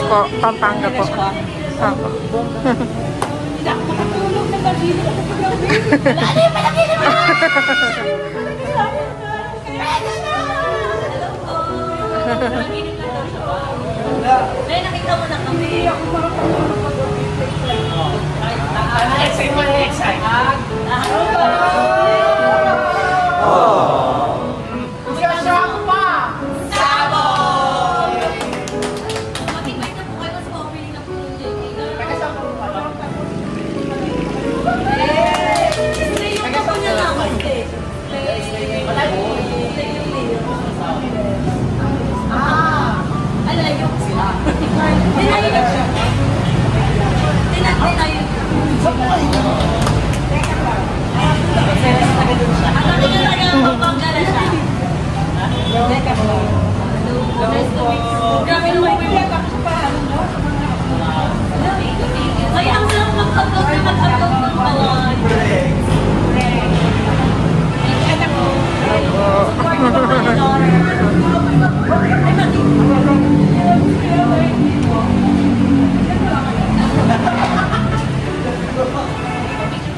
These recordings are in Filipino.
Opo, Pampanga po. Opo. Hindi ako makatulog na gabi. Lali, malaki naman! May nakita mo na kami. Hindi ako makatulog.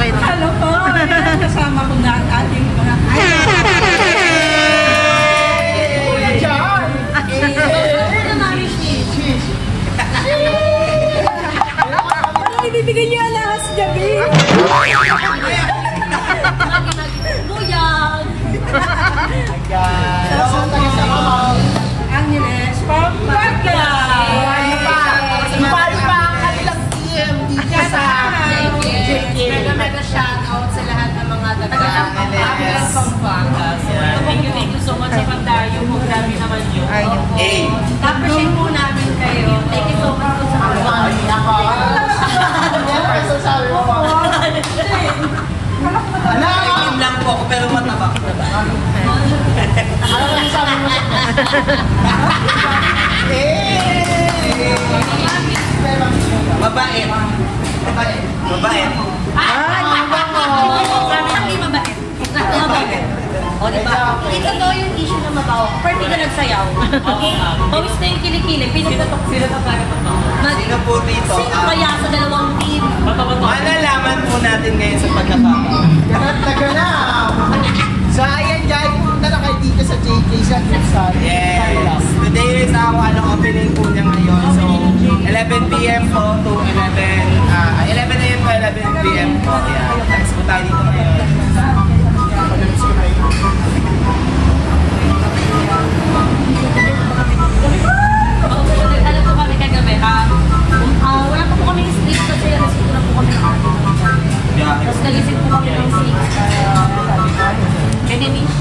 Hello po, kasama ko na ang ating mga ibibigay niyo alahas gabi. Buyag! Angeles, Pampanga! Ipal pa ang kanilang team dito sa JK. Mega shoutout sa lahat ng mga taga-Angeles, Pampanga. Thank you so much sa Pandayo. Grabe naman yun. Appreciate po namin kayo. Thank you so much sa Naikim lang po ako pero mataba. Ano lang sabi mo? Mabait. Mabait. Mabait. O, diba? Ito to yung issue na mabaho. Party na nagsayaw. Always na yung kilikili. Pinatok sila na tayo. Sino po dito? Sino kaya sa dalawang team? Malalaman po natin ngayon sa pagkakama. Ganap! So ayan guys, punta na kayo dito sa JK sa Tucson. Yes! Today is our opening po niya ngayon. So 11 PM po to 11 AM to 11 PM po. Yeah. Thanks po tayo dito ngayon. Alam po kami kagabi. Wala pa po kami sleep kasi nasin ko na po kami ng ating. Tapos nagising po kami ng 6. Pwede niche.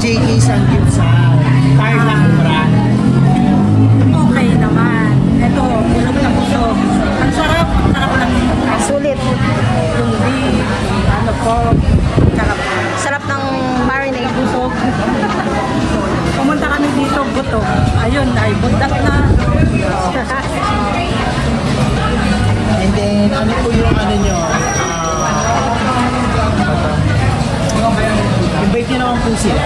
JK Sanggipsal. Tarlac brand. Okay naman. Ito, bulog na busog. Ang sarap lang. Sulit. Yung beef, ano po, sarap. Sarap ng marinade. Busog. Pumunta kami dito, buto. Ayun, ay bundak na. And then, ano po yung ano nyo? Invite nyo naman po sila.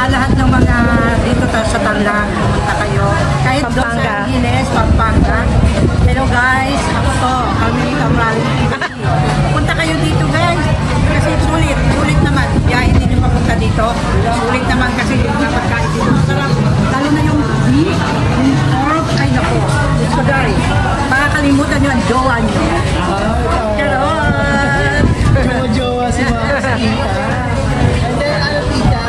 Lahat ng mga dito sa Tarlac, pumunta kayo. Kahit doon sa Pampanga. Ines, Pampanga. Hello guys, ako to, Carmelita Morales TV. Punta kayo dito guys. Kasi sulit naman. Biyahe din yung papunta dito. Sulit naman kasi yung mga pagkain dito. Sarap. Lalo na yung beef, yung pork, ay nako. So guys, makakalimutan nyo ang jowa nyo. Karoon! Jowa-jowa si Mama Tita. And then, ano tita?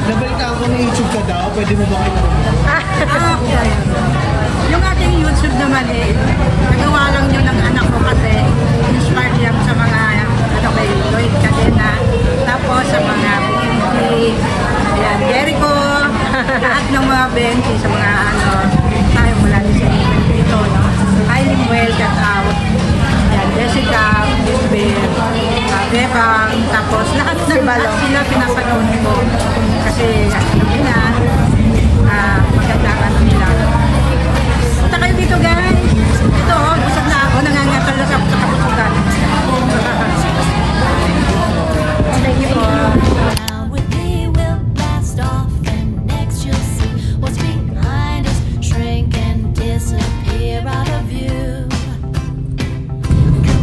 Nabalitaan ko na YouTube ka daw. Pwede mo ba kayo? Okay. Yung ating YouTube naman nagawa lang yun ng anak ko kasi inspired yan sa mga kay Lloyd Cadena, tapos sa mga BNT, ayan, Jericho, lahat ng mga BNT sa mga tayo mula din sa dito, no? Highly welcome out. Ayan, Jessica, Lisbeth, Bebang, tapos lahat sila pinapanood ko kasi ano nila, maganda ano nila. Punta kayo dito guys. Ito, busog na ako, nangangatal na sa kapusukan. Thank you po. Down with me will blast off, and next you'll see what's behind us shrink and disappear out of view.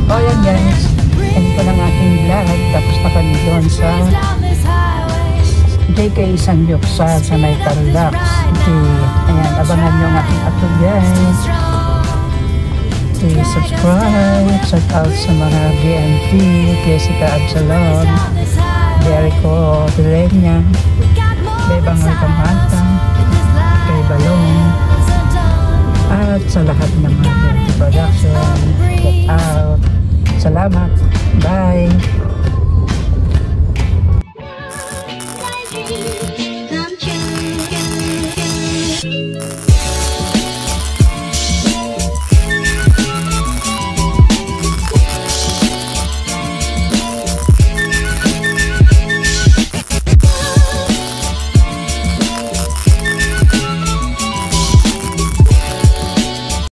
O yan guys, end ko ng aking vlog. Tapos na kami doon sa Down this highway, JK Sanggipsal sa may Tarlac City. Ayan, abangan nyo ang aking upload guys. Please subscribe, shout out sa mga BNT, Jessica Absalon, down this highway, Jericho Tilenya, we got more Bebang Alcamata, in this life kay Balong, isn't done. at sa lahat ng mga BNT production. Check out. Salamat. Bye. Come true.